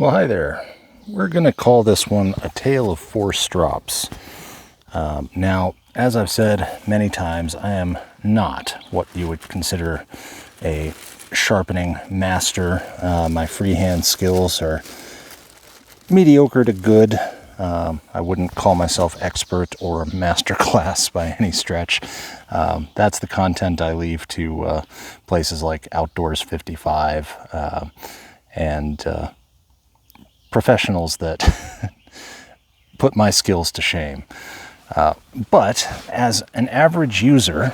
Well, hi there. We're going to call this one A Tale of Four Strops. Now, as I've said many times, I am not what you would consider a sharpening master. My freehand skills are mediocre to good. I wouldn't call myself expert or master class by any stretch. That's the content I leave to places like Outdoors 55 and professionals that put my skills to shame. But as an average user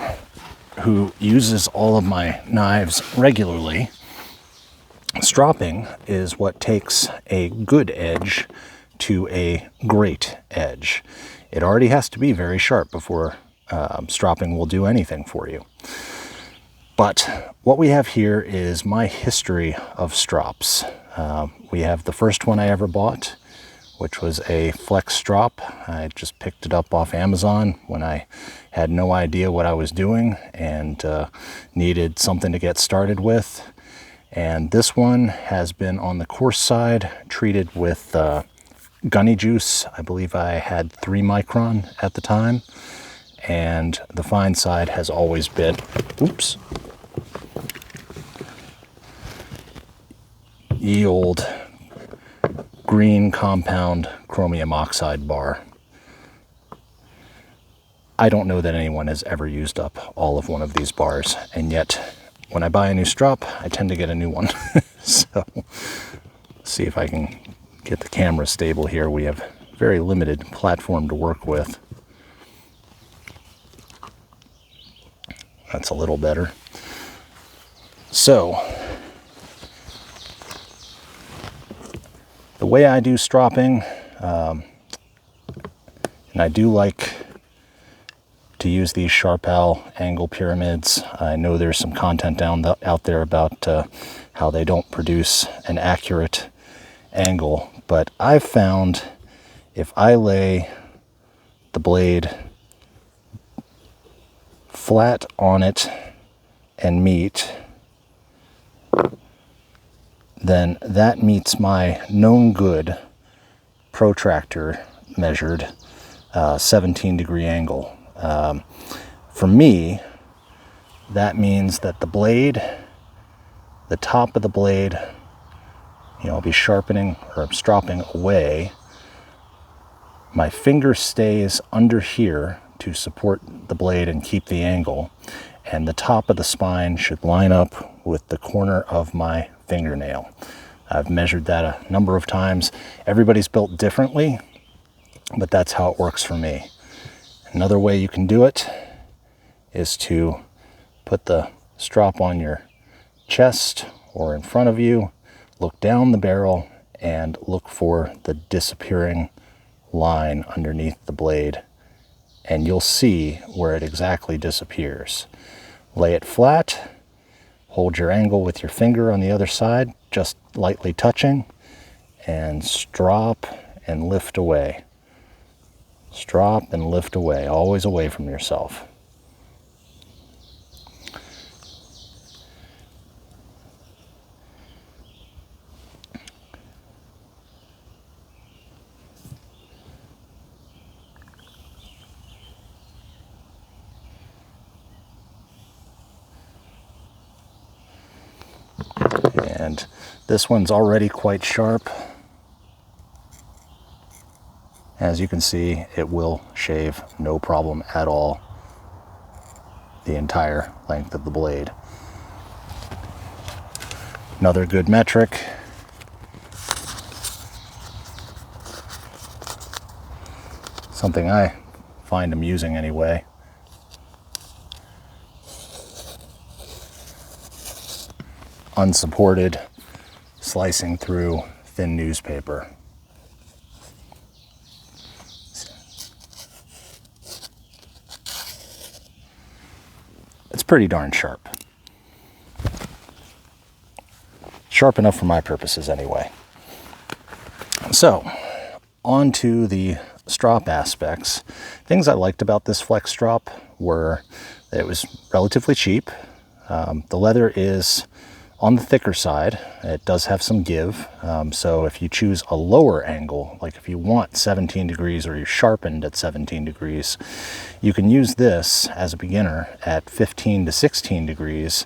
who uses all of my knives regularly, stropping is what takes a good edge to a great edge. It already has to be very sharp before stropping will do anything for you. But what we have here is my history of strops. We have the first one I ever bought, which was a flex strop. I just picked it up off Amazon when I had no idea what I was doing and needed something to get started with. And this one has been on the coarse side, treated with gunny juice. I believe I had 3 micron at the time. And the fine side has always been, ye old green compound chromium oxide bar. I don't know that anyone has ever used up all of one of these bars, and yet when I buy a new strop, I tend to get a new one. So, see if I can get the camera stable here. We have very limited platform to work with. That's a little better. So, the way I do stropping, and I do like to use these Sharpal angle pyramids. I know there's some content out there about how they don't produce an accurate angle, but I've found if I lay the blade flat on it and meet, then that meets my known good protractor measured 17-degree angle. For me, that means that the blade, the top of the blade, I'll be sharpening or stropping away. My finger stays under here to support the blade and keep the angle, and the top of the spine should line up with the corner of my fingernail. I've measured that a number of times. Everybody's built differently, but that's how it works for me. Another way you can do it is to put the strop on your chest or in front of you, look down the barrel, and look for the disappearing line underneath the blade, and you'll see where it exactly disappears. Lay it flat, hold your angle with your finger on the other side, just lightly touching, and strop and lift away. Strop and lift away, always away from yourself. And this one's already quite sharp. As you can see, it will shave no problem at all the entire length of the blade. Another good metric, something I find amusing anyway. Unsupported, slicing through thin newspaper. It's pretty darn sharp. Sharp enough for my purposes anyway. So, on to the strop aspects. Things I liked about this flex strop were that it was relatively cheap. The leather is On the thicker side, it does have some give. So if you choose a lower angle, like if you want 17 degrees or you're sharpened at 17 degrees, you can use this as a beginner at 15 to 16 degrees,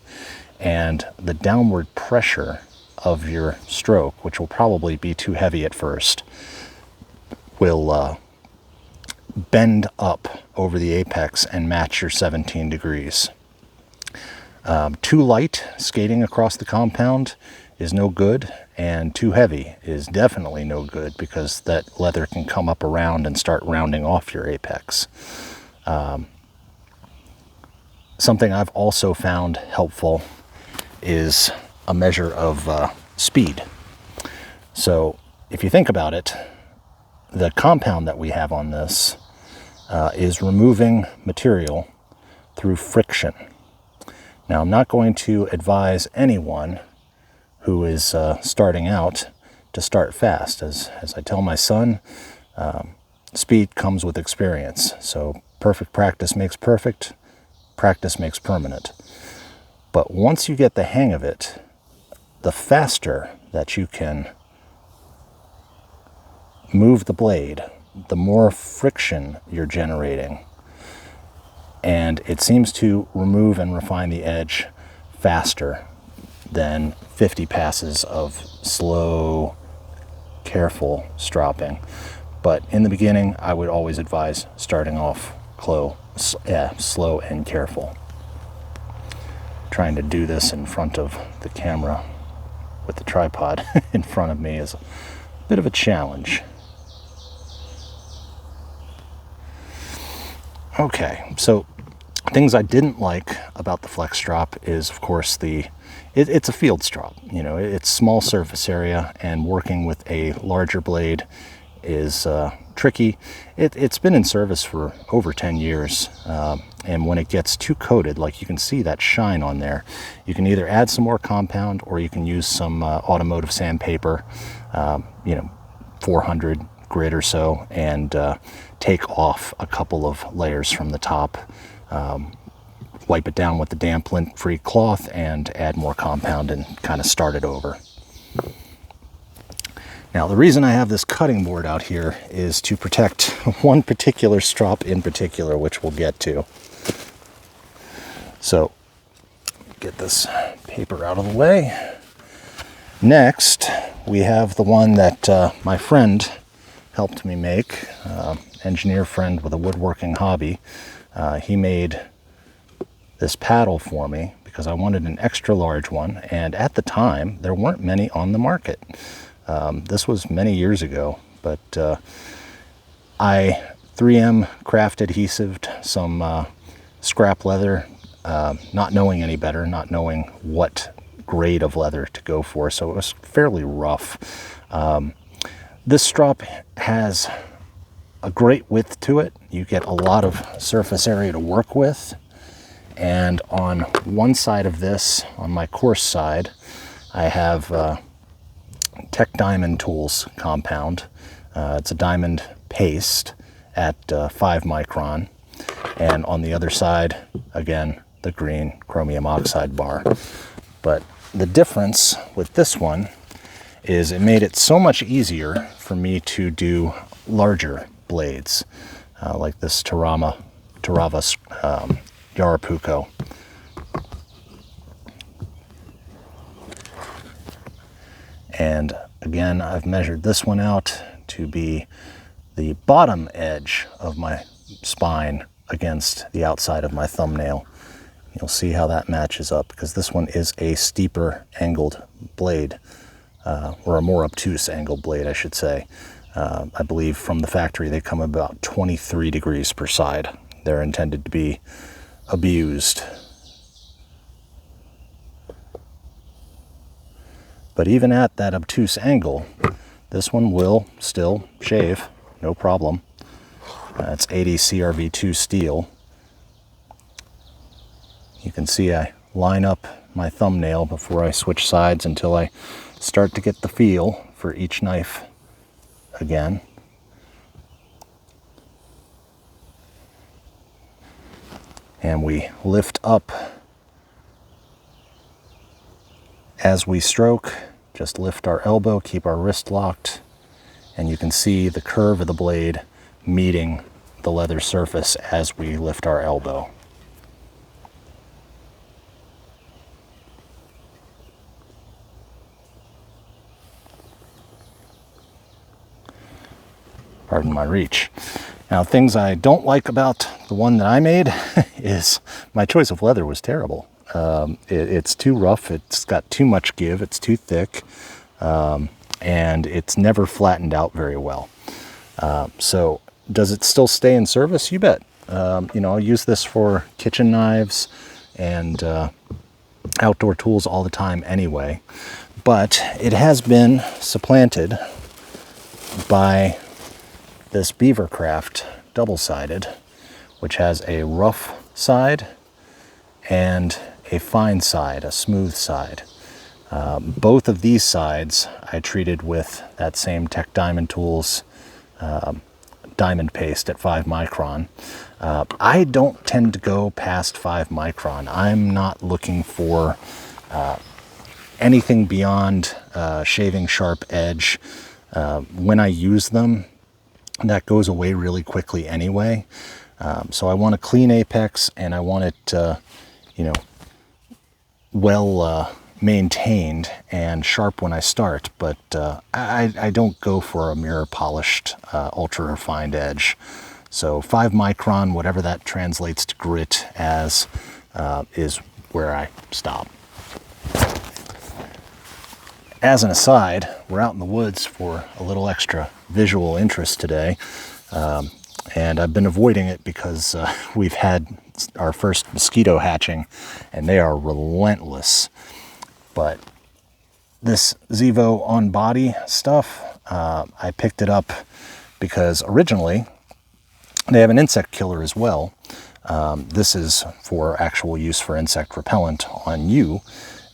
and the downward pressure of your stroke, which will probably be too heavy at first, will bend up over the apex and match your 17 degrees. Too light skating across the compound is no good, and too heavy is definitely no good, because that leather can come up around and start rounding off your apex. Something I've also found helpful is a measure of speed. So if you think about it, the compound that we have on this is removing material through friction. Now, I'm not going to advise anyone who is starting out to start fast. As I tell my son, speed comes with experience. So perfect practice makes perfect, practice makes permanent. But once you get the hang of it, the faster that you can move the blade, the more friction you're generating. And it seems to remove and refine the edge faster than 50 passes of slow, careful stropping. But in the beginning, I would always advise starting off slow and careful. Trying to do this in front of the camera with the tripod in front of me is a bit of a challenge. Okay, so things I didn't like about the flex strop is, of course, it's a field strop. You know, it's small surface area, and working with a larger blade is tricky. It's been in service for over 10 years, and when it gets too coated, like you can see that shine on there, you can either add some more compound or you can use some automotive sandpaper, 400 grit or so, and take off a couple of layers from the top, wipe it down with the damp lint-free cloth, and add more compound and kind of start it over. Now, the reason I have this cutting board out here is to protect one particular strop in particular, which we'll get to. So, get this paper out of the way. Next, we have the one that my friend helped me make, engineer friend with a woodworking hobby. He made this paddle for me because I wanted an extra large one, and at the time there weren't many on the market. This was many years ago, but I 3M craft adhesived some scrap leather, not knowing any better, not knowing what grade of leather to go for, so it was fairly rough. This strop has a great width to it. You get a lot of surface area to work with, and on one side of this, on my coarse side, I have Tech Diamond Tools compound. It's a diamond paste at 5 micron, and on the other side, again, the green chromium oxide bar. But the difference with this one is it made it so much easier for me to do larger blades, like this Tarava Yarapuko. And again, I've measured this one out to be the bottom edge of my spine against the outside of my thumbnail. You'll see how that matches up, because this one is a steeper angled blade, or a more obtuse angled blade, I should say. I believe from the factory they come about 23 degrees per side. They're intended to be abused. But even at that obtuse angle, this one will still shave, no problem. It's 80 CRV2 steel. You can see I line up my thumbnail before I switch sides until I start to get the feel for each knife again. And we lift up As we stroke, just lift our elbow, keep our wrist locked, and you can see the curve of the blade meeting the leather surface as we lift our elbow. Pardon my reach. Now, things I don't like about the one that I made is my choice of leather was terrible. It's too rough, it's got too much give, it's too thick, and it's never flattened out very well. So does it still stay in service? You bet. I'll use this for kitchen knives and outdoor tools all the time anyway. But it has been supplanted by this Beavercraft double-sided, which has a rough side and a fine side, a smooth side. Both of these sides I treated with that same Tech Diamond Tools diamond paste at 5 micron. I don't tend to go past 5 micron. I'm not looking for anything beyond shaving sharp edge. When I use them, that goes away really quickly anyway. So I want a clean apex, and I want it, well maintained and sharp when I start. But I don't go for a mirror polished, ultra refined edge. So 5 micron, whatever that translates to grit as, is where I stop. As an aside, we're out in the woods for a little extra visual interest today, and I've been avoiding it because we've had our first mosquito hatching, and they are relentless. But this Zevo on body stuff, I picked it up because originally they have an insect killer as well. This is for actual use for insect repellent on you.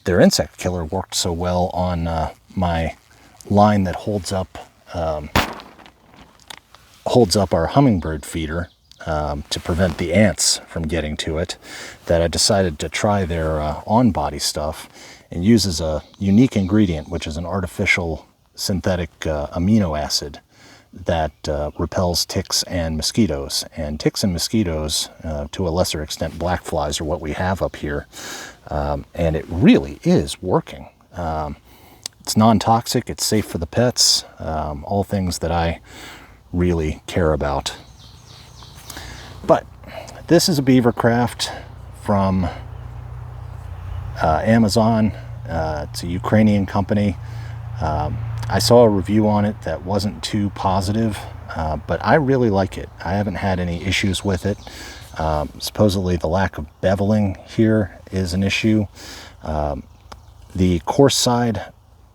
Their insect killer worked so well on my line that holds up our hummingbird feeder to prevent the ants from getting to it, that I decided to try their on-body stuff, and uses a unique ingredient, which is an artificial synthetic amino acid that repels ticks and mosquitoes. And ticks and mosquitoes, to a lesser extent black flies, are what we have up here. And it really is working. It's non-toxic, it's safe for the pets, all things that I really care about. But this is a Beavercraft from Amazon. It's a Ukrainian company. I saw a review on it that wasn't too positive, but I really like it. I haven't had any issues with it. Supposedly the lack of beveling here is an issue. The coarse side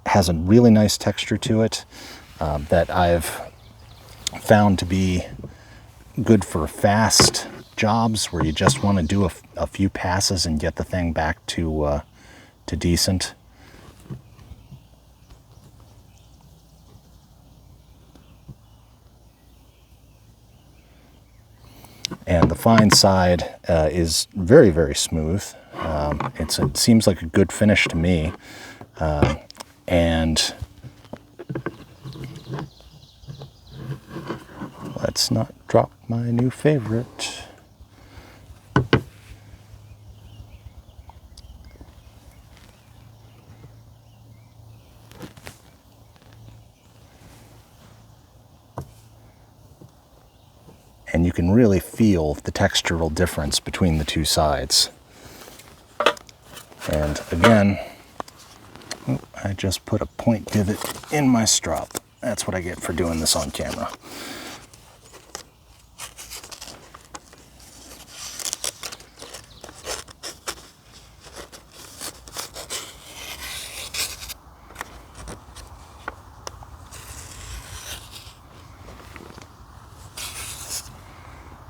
has a really nice texture to it that I've found to be good for fast jobs where you just want to do a few passes and get the thing back to decent. And the fine side is very, very smooth. It seems like a good finish to me. And let's not drop my new favorite. And you can really feel the textural difference between the two sides. And again, I just put a point divot in my strop. That's what I get for doing this on camera.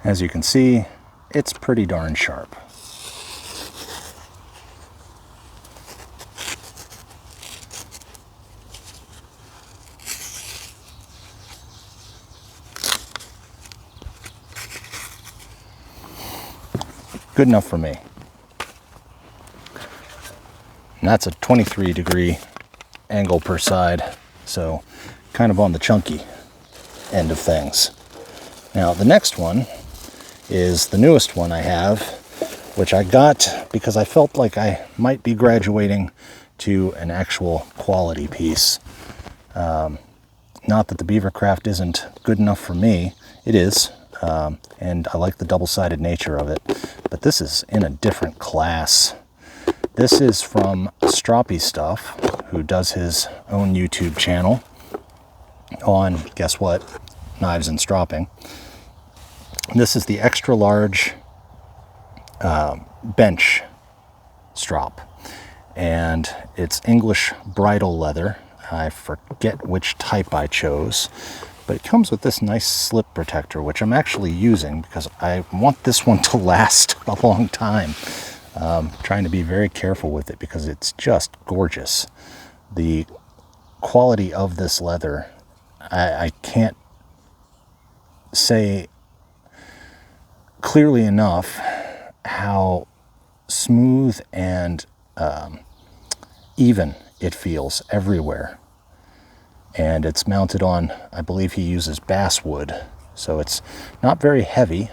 As you can see, it's pretty darn sharp. Good enough for me. And that's a 23-degree angle per side, so kind of on the chunky end of things. Now the next one is the newest one I have, which I got because I felt like I might be graduating to an actual quality piece. Not that the Beavercraft isn't good enough for me, it is, and I like the double-sided nature of it, but this is in a different class. This is from Stroppy Stuff, who does his own YouTube channel on, guess what, knives and stropping. This is the extra large bench strop, and it's English bridle leather. I forget which type I chose, but it comes with this nice slip protector, which I'm actually using because I want this one to last a long time. Trying to be very careful with it because it's just gorgeous. The quality of this leather, I can't say clearly enough how smooth and even it feels everywhere. And it's mounted on, I believe he uses basswood, so it's not very heavy,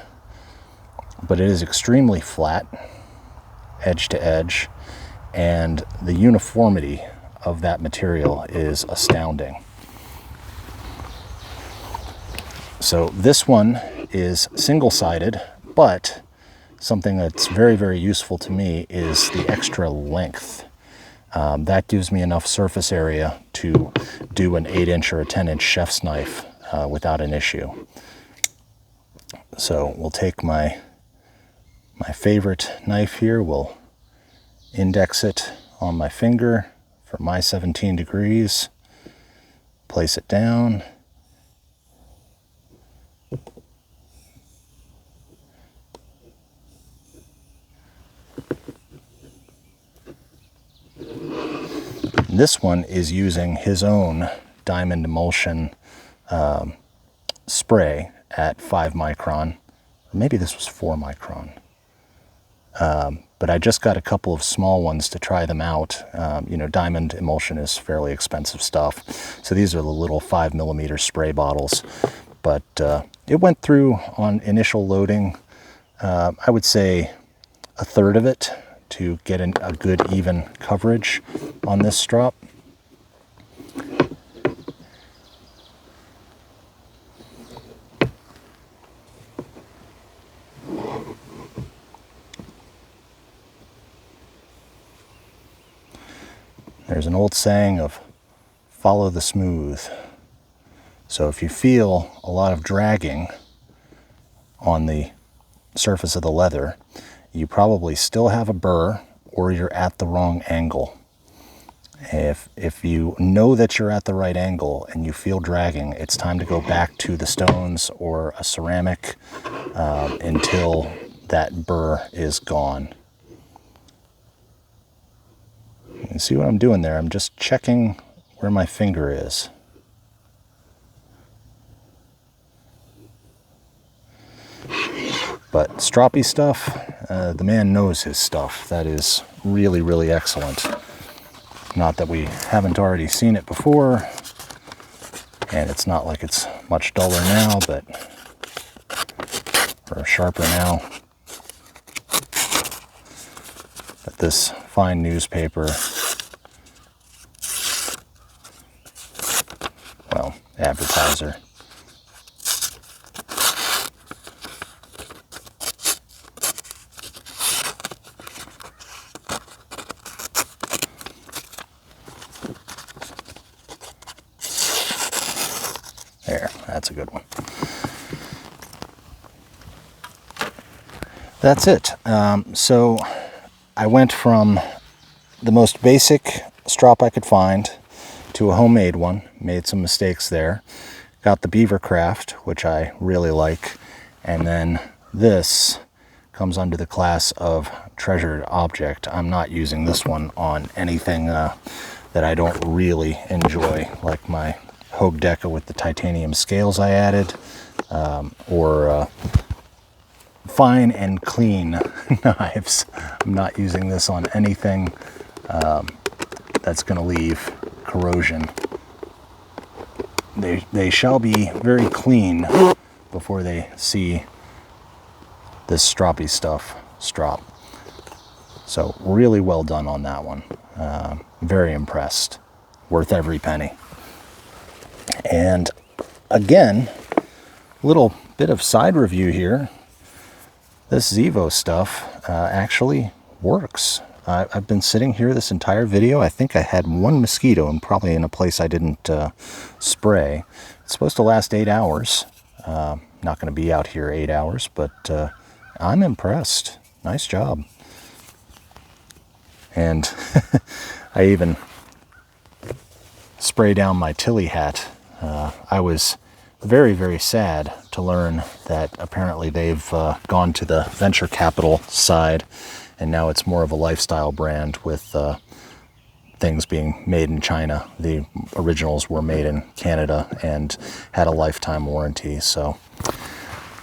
but it is extremely flat, edge to edge, and the uniformity of that material is astounding. So this one is single-sided, but something that's very, very useful to me is the extra length. That gives me enough surface area to do an 8-inch or a 10-inch chef's knife without an issue. So we'll take my favorite knife here, we'll index it on my finger for my 17 degrees, place it down, this one is using his own diamond emulsion spray at 5 micron. Maybe this was 4 micron. But I just got a couple of small ones to try them out. You know, diamond emulsion is fairly expensive stuff. So these are the little 5mm spray bottles. But it went through on initial loading, I would say a third of it to get a good even coverage on this strop. There's an old saying of follow the smooth. So if you feel a lot of dragging on the surface of the leather, you probably still have a burr or you're at the wrong angle. If you know that you're at the right angle and you feel dragging, it's time to go back to the stones or a ceramic until that burr is gone. You see what I'm doing there? I'm just checking where my finger is. But Stroppy Stuff, the man knows his stuff. That is really, really excellent. Not that we haven't already seen it before, and it's not like it's much duller now, but or sharper now. But this fine newspaper, well, advertiser. There, that's a good one. That's it. So I went from the most basic strop I could find to a homemade one. Made some mistakes there. Got the Beavercraft, which I really like. And then this comes under the class of treasured object. I'm not using this one on anything that I don't really enjoy, like my Hogue Deca with the titanium scales I added, or fine and clean knives. I'm not using this on anything that's going to leave corrosion. They shall be very clean before they see this stroppy stuff, strop. So really well done on that one. Very impressed. Worth every penny. And again, little bit of side review here. This Zevo stuff actually works. I've been sitting here this entire video. I think I had one mosquito, and probably in a place I didn't spray. It's supposed to last 8 hours. Not going to be out here 8 hours, but I'm impressed. Nice job. And I even spray down my Tilly hat. I was very, very sad to learn that apparently they've gone to the venture capital side, and now it's more of a lifestyle brand with things being made in China. The originals were made in Canada and had a lifetime warranty. So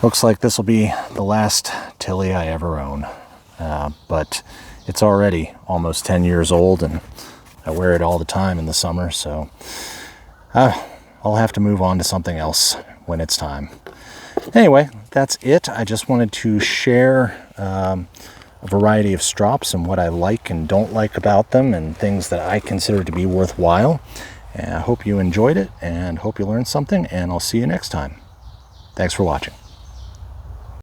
looks like this will be the last Tilly I ever own. But it's already almost 10 years old, and I wear it all the time in the summer. So I'll have to move on to something else when it's time. Anyway, that's it. I just wanted to share a variety of strops and what I like and don't like about them, and things that I consider to be worthwhile. And I hope you enjoyed it and hope you learned something, and I'll see you next time. Thanks for watching.